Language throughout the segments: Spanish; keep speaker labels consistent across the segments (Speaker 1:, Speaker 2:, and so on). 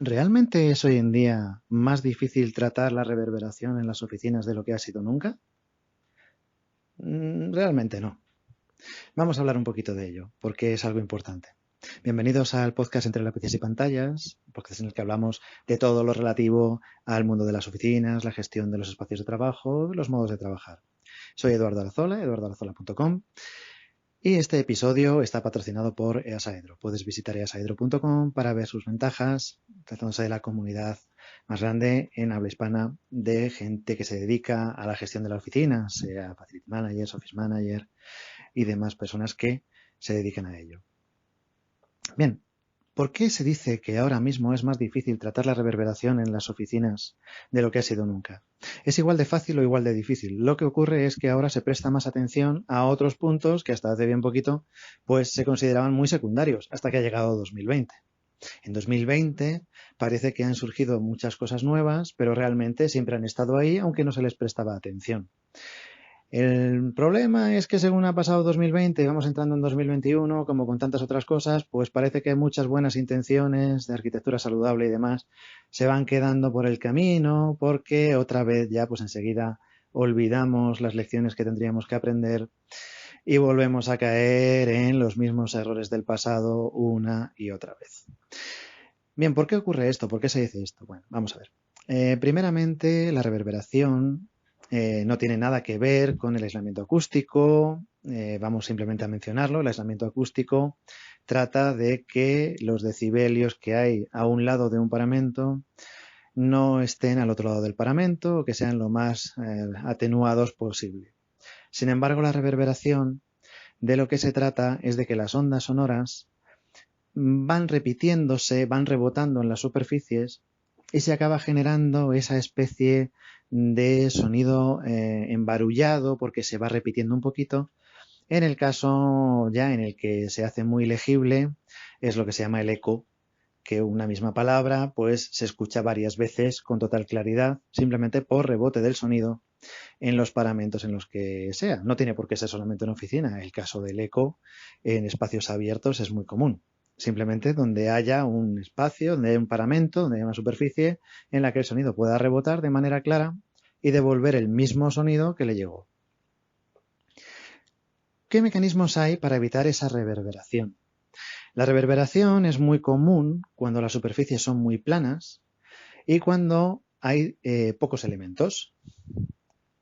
Speaker 1: ¿Realmente es hoy en día más difícil tratar la reverberación en las oficinas de lo que ha sido nunca? Realmente no. Vamos a hablar un poquito de ello, porque es algo importante. Bienvenidos al podcast Entre lápices y pantallas, podcast en el que hablamos de todo lo relativo al mundo de las oficinas, la gestión de los espacios de trabajo, los modos de trabajar. Soy Eduardo Arzola, eduardoarzola.com, y este episodio está patrocinado por Easaedro. Puedes visitar easaedro.com para ver sus ventajas, tratándose de la comunidad más grande en habla hispana de gente que se dedica a la gestión de la oficina, sea Facility Managers, Office Manager y demás personas que se dedican a ello. Bien, ¿por qué se dice que ahora mismo es más difícil tratar la reverberación en las oficinas de lo que ha sido nunca? ¿Es igual de fácil o igual de difícil? Lo que ocurre es que ahora se presta más atención a otros puntos que hasta hace bien poquito pues se consideraban muy secundarios, hasta que ha llegado 2020. En 2020 parece que han surgido muchas cosas nuevas, pero realmente siempre han estado ahí, aunque no se les prestaba atención. El problema es que según ha pasado 2020 y vamos entrando en 2021, como con tantas otras cosas, pues parece que muchas buenas intenciones de arquitectura saludable y demás se van quedando por el camino porque otra vez ya pues enseguida olvidamos las lecciones que tendríamos que aprender y volvemos a caer en los mismos errores del pasado una y otra vez. Bien, ¿por qué ocurre esto? ¿Por qué se dice esto? Bueno, vamos a ver. Primeramente, la reverberación no tiene nada que ver con el aislamiento acústico. Vamos simplemente a mencionarlo. El aislamiento acústico trata de que los decibelios que hay a un lado de un paramento no estén al otro lado del paramento o que sean lo más atenuados posible. Sin embargo, la reverberación de lo que se trata es de que las ondas sonoras van repitiéndose, van rebotando en las superficies y se acaba generando esa especie de sonido embarullado porque se va repitiendo un poquito. En el caso ya en el que se hace muy legible es lo que se llama el eco, que una misma palabra pues se escucha varias veces con total claridad simplemente por rebote del sonido en los paramentos en los que sea. No tiene por qué ser solamente en oficina. El caso del eco en espacios abiertos es muy común. Simplemente donde haya un espacio, donde haya un paramento, donde haya una superficie en la que el sonido pueda rebotar de manera clara y devolver el mismo sonido que le llegó. ¿Qué mecanismos hay para evitar esa reverberación? La reverberación es muy común cuando las superficies son muy planas y cuando hay pocos elementos.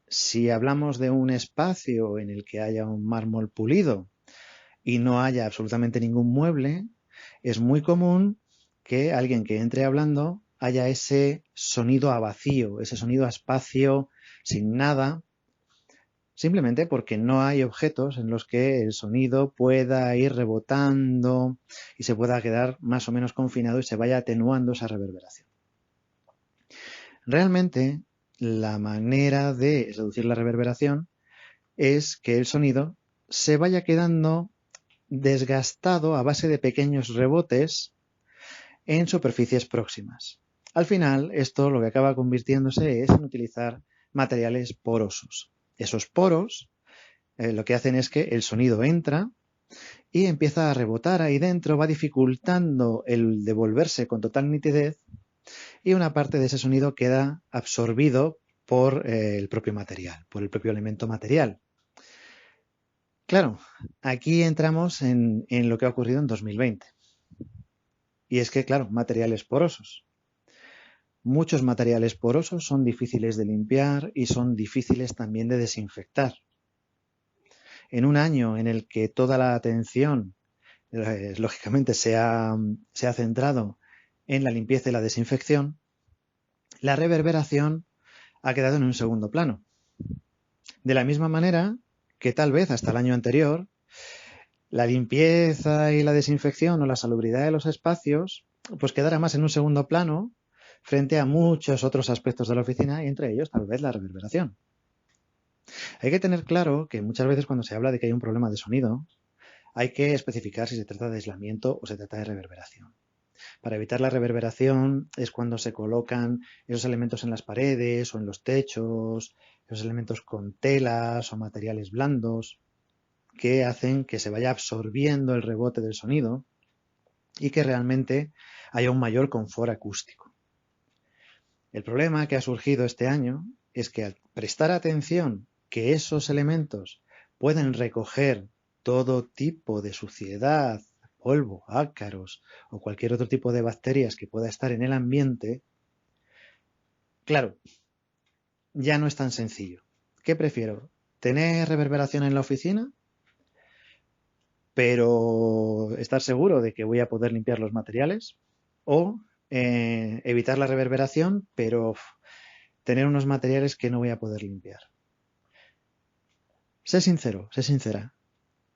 Speaker 1: Si hablamos de un espacio en el que haya un mármol pulido y no haya absolutamente ningún mueble, es muy común que alguien que entre hablando haya ese sonido a vacío, ese sonido a espacio sin nada, simplemente porque no hay objetos en los que el sonido pueda ir rebotando y se pueda quedar más o menos confinado y se vaya atenuando esa reverberación. Realmente, la manera de reducir la reverberación es que el sonido se vaya quedando desgastado a base de pequeños rebotes en superficies próximas. Al final, esto lo que acaba convirtiéndose es en utilizar materiales porosos. Esos poros lo que hacen es que el sonido entra y empieza a rebotar ahí dentro, va dificultando el devolverse con total nitidez y una parte de ese sonido queda absorbido por el propio material, por el propio elemento material. Claro, aquí entramos en lo que ha ocurrido en 2020. Y es que, claro, materiales porosos. Muchos materiales porosos son difíciles de limpiar y son difíciles también de desinfectar. En un año en el que toda la atención, lógicamente, se ha centrado en la limpieza y la desinfección, la reverberación ha quedado en un segundo plano. De la misma manera que tal vez hasta el año anterior, la limpieza y la desinfección o la salubridad de los espacios pues quedará más en un segundo plano frente a muchos otros aspectos de la oficina y entre ellos tal vez la reverberación. Hay que tener claro que muchas veces cuando se habla de que hay un problema de sonido, hay que especificar si se trata de aislamiento o se trata de reverberación. Para evitar la reverberación es cuando se colocan esos elementos en las paredes o en los techos, esos elementos con telas o materiales blandos que hacen que se vaya absorbiendo el rebote del sonido y que realmente haya un mayor confort acústico. El problema que ha surgido este año es que al prestar atención que esos elementos pueden recoger todo tipo de suciedad, polvo, ácaros o cualquier otro tipo de bacterias que pueda estar en el ambiente, claro, ya no es tan sencillo. ¿Qué prefiero? ¿Tener reverberación en la oficina? Pero estar seguro de que voy a poder limpiar los materiales, o evitar la reverberación, pero tener unos materiales que no voy a poder limpiar. Sé sincero, sé sincera.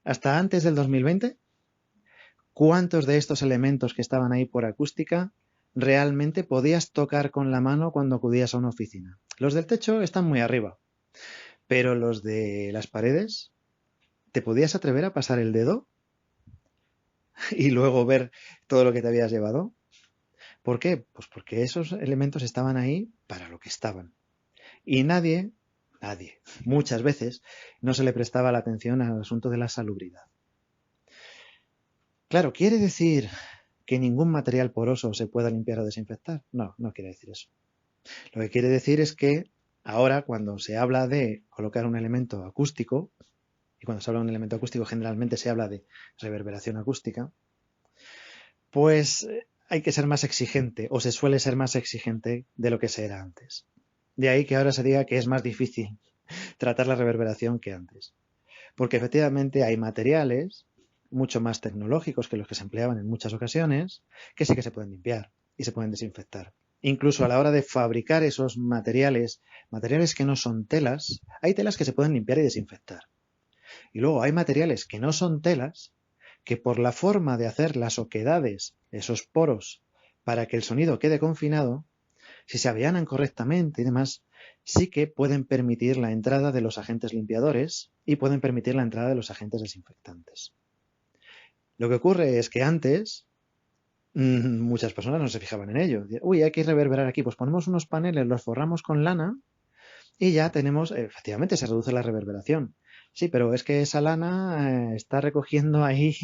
Speaker 1: Hasta antes del 2020, ¿cuántos de estos elementos que estaban ahí por acústica realmente podías tocar con la mano cuando acudías a una oficina? Los del techo están muy arriba, pero los de las paredes, ¿te podías atrever a pasar el dedo y luego ver todo lo que te habías llevado? ¿Por qué? Pues porque esos elementos estaban ahí para lo que estaban. Y nadie, muchas veces, no se le prestaba la atención al asunto de la salubridad. Claro, ¿quiere decir que ningún material poroso se pueda limpiar o desinfectar? No, no quiere decir eso. Lo que quiere decir es que ahora, cuando se habla de colocar un elemento acústico, y cuando se habla de un elemento acústico generalmente se habla de reverberación acústica, pues hay que ser más exigente, o se suele ser más exigente de lo que se era antes. De ahí que ahora se diga que es más difícil tratar la reverberación que antes. Porque efectivamente hay materiales mucho más tecnológicos que los que se empleaban en muchas ocasiones, que sí que se pueden limpiar y se pueden desinfectar. Incluso a la hora de fabricar esos materiales, materiales que no son telas, hay telas que se pueden limpiar y desinfectar. Y luego hay materiales que no son telas, que por la forma de hacer las oquedades, esos poros, para que el sonido quede confinado, si se allanan correctamente y demás, sí que pueden permitir la entrada de los agentes limpiadores y pueden permitir la entrada de los agentes desinfectantes. Lo que ocurre es que antes muchas personas no se fijaban en ello. Uy, hay que reverberar aquí, pues ponemos unos paneles, los forramos con lana y ya tenemos, efectivamente se reduce la reverberación. Sí, pero es que esa lana está recogiendo ahí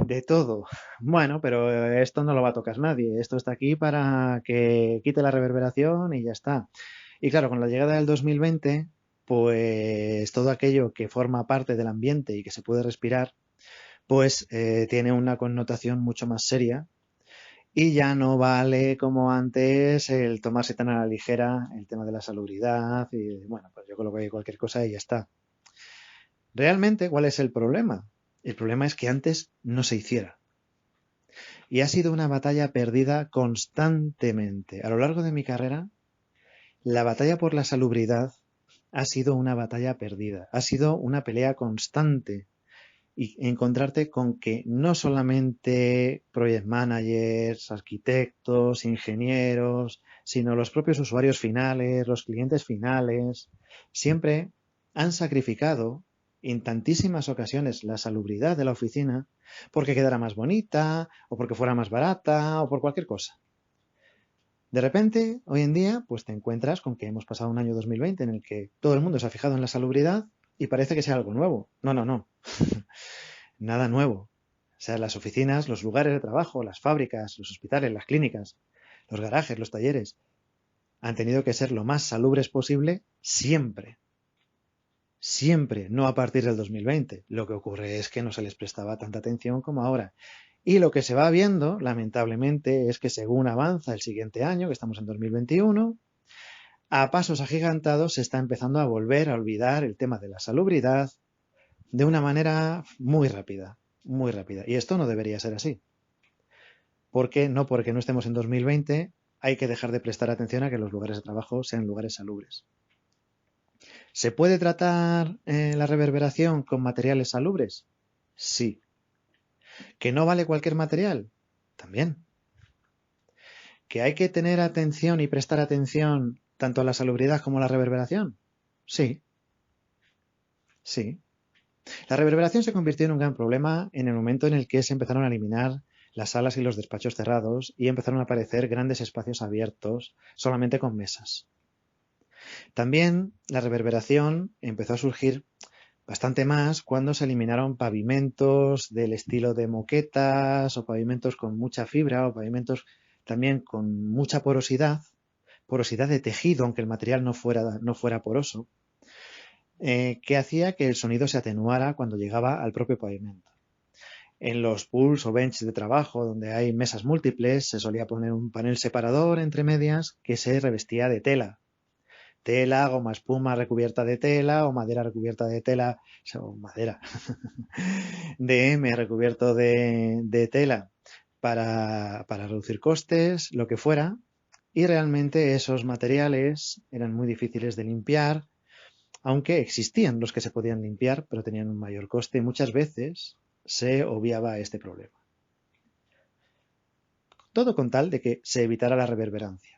Speaker 1: de todo. Bueno, pero esto no lo va a tocar nadie. Esto está aquí para que quite la reverberación y ya está. Y claro, con la llegada del 2020, pues todo aquello que forma parte del ambiente y que se puede respirar, pues tiene una connotación mucho más seria y ya no vale como antes el tomarse tan a la ligera el tema de la salubridad y bueno, pues yo coloco ahí cualquier cosa y ya está. Realmente, ¿cuál es el problema? El problema es que antes no se hiciera. Y ha sido una batalla perdida constantemente. A lo largo de mi carrera, la batalla por la salubridad ha sido una batalla perdida. Ha sido una pelea constante. Y encontrarte con que no solamente project managers, arquitectos, ingenieros, sino los propios usuarios finales, los clientes finales, siempre han sacrificado en tantísimas ocasiones la salubridad de la oficina porque quedara más bonita o porque fuera más barata o por cualquier cosa. De repente, hoy en día, pues te encuentras con que hemos pasado un año 2020 en el que todo el mundo se ha fijado en la salubridad y parece que sea algo nuevo. No, no, no. Nada nuevo. O sea, las oficinas, los lugares de trabajo, las fábricas, los hospitales, las clínicas, los garajes, los talleres, han tenido que ser lo más salubres posible siempre. Siempre, no a partir del 2020. Lo que ocurre es que no se les prestaba tanta atención como ahora. Y lo que se va viendo, lamentablemente, es que según avanza el siguiente año, que estamos en 2021, a pasos agigantados se está empezando a volver a olvidar el tema de la salubridad de una manera muy rápida, muy rápida. Y esto no debería ser así. Porque no porque no estemos en 2020 hay que dejar de prestar atención a que los lugares de trabajo sean lugares salubres. ¿Se puede tratar la reverberación con materiales salubres? Sí. ¿Que no vale cualquier material? También. ¿Que hay que tener atención y prestar atención tanto a la salubridad como a la reverberación? Sí. Sí. La reverberación se convirtió en un gran problema en el momento en el que se empezaron a eliminar las salas y los despachos cerrados y empezaron a aparecer grandes espacios abiertos solamente con mesas. También la reverberación empezó a surgir Bastante más cuando se eliminaron pavimentos del estilo de moquetas o pavimentos con mucha fibra o pavimentos también con mucha porosidad, porosidad de tejido, aunque el material no fuera poroso, que hacía que el sonido se atenuara cuando llegaba al propio pavimento. En los pools o benches de trabajo donde hay mesas múltiples se solía poner un panel separador entre medias que se revestía de tela. Tela, goma espuma recubierta de tela o madera recubierta de tela, o madera, DM recubierto de tela para reducir costes, lo que fuera. Y realmente esos materiales eran muy difíciles de limpiar, aunque existían los que se podían limpiar, pero tenían un mayor coste y muchas veces se obviaba este problema. Todo con tal de que se evitara la reverberancia.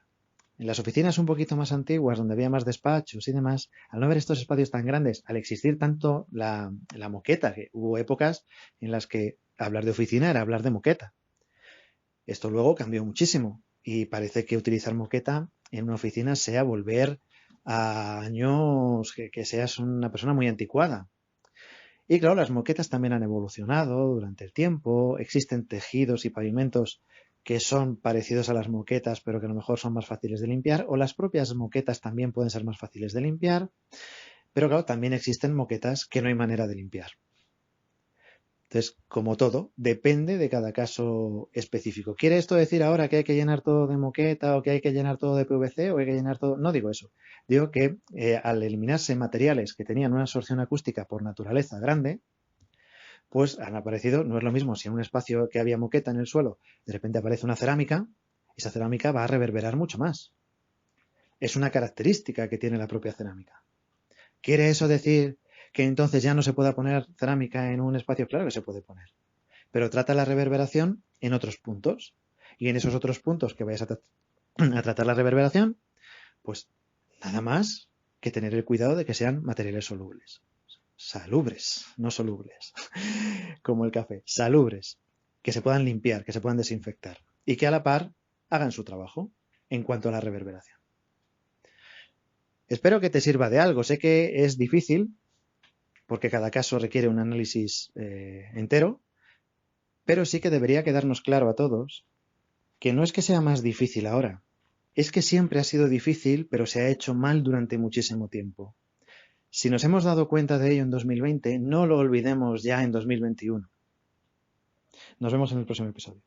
Speaker 1: En las oficinas un poquito más antiguas, donde había más despachos y demás, al no haber estos espacios tan grandes, al existir tanto la moqueta, que hubo épocas en las que hablar de oficina era hablar de moqueta. Esto luego cambió muchísimo y parece que utilizar moqueta en una oficina sea volver a años que seas una persona muy anticuada. Y claro, las moquetas también han evolucionado durante el tiempo, existen tejidos y pavimentos que son parecidos a las moquetas, pero que a lo mejor son más fáciles de limpiar, o las propias moquetas también pueden ser más fáciles de limpiar, pero claro, también existen moquetas que no hay manera de limpiar. Entonces, como todo, depende de cada caso específico. ¿Quiere esto decir ahora que hay que llenar todo de moqueta o que hay que llenar todo de PVC o hay que llenar todo? No digo eso. Digo que al eliminarse materiales que tenían una absorción acústica por naturaleza grande, pues han aparecido, no es lo mismo si en un espacio que había moqueta en el suelo, de repente aparece una cerámica, esa cerámica va a reverberar mucho más. Es una característica que tiene la propia cerámica. ¿Quiere eso decir que entonces ya no se pueda poner cerámica en un espacio? Claro que se puede poner, pero trata la reverberación en otros puntos. Y en esos otros puntos que vayas a tratar la reverberación, pues nada más que tener el cuidado de que sean materiales solubles. Salubres, no solubles, como el café, salubres, que se puedan limpiar, que se puedan desinfectar y que a la par hagan su trabajo en cuanto a la reverberación. Espero que te sirva de algo. Sé que es difícil porque cada caso requiere un análisis entero, pero sí que debería quedarnos claro a todos que no es que sea más difícil ahora, es que siempre ha sido difícil, pero se ha hecho mal durante muchísimo tiempo. Si nos hemos dado cuenta de ello en 2020, no lo olvidemos ya en 2021. Nos vemos en el próximo episodio.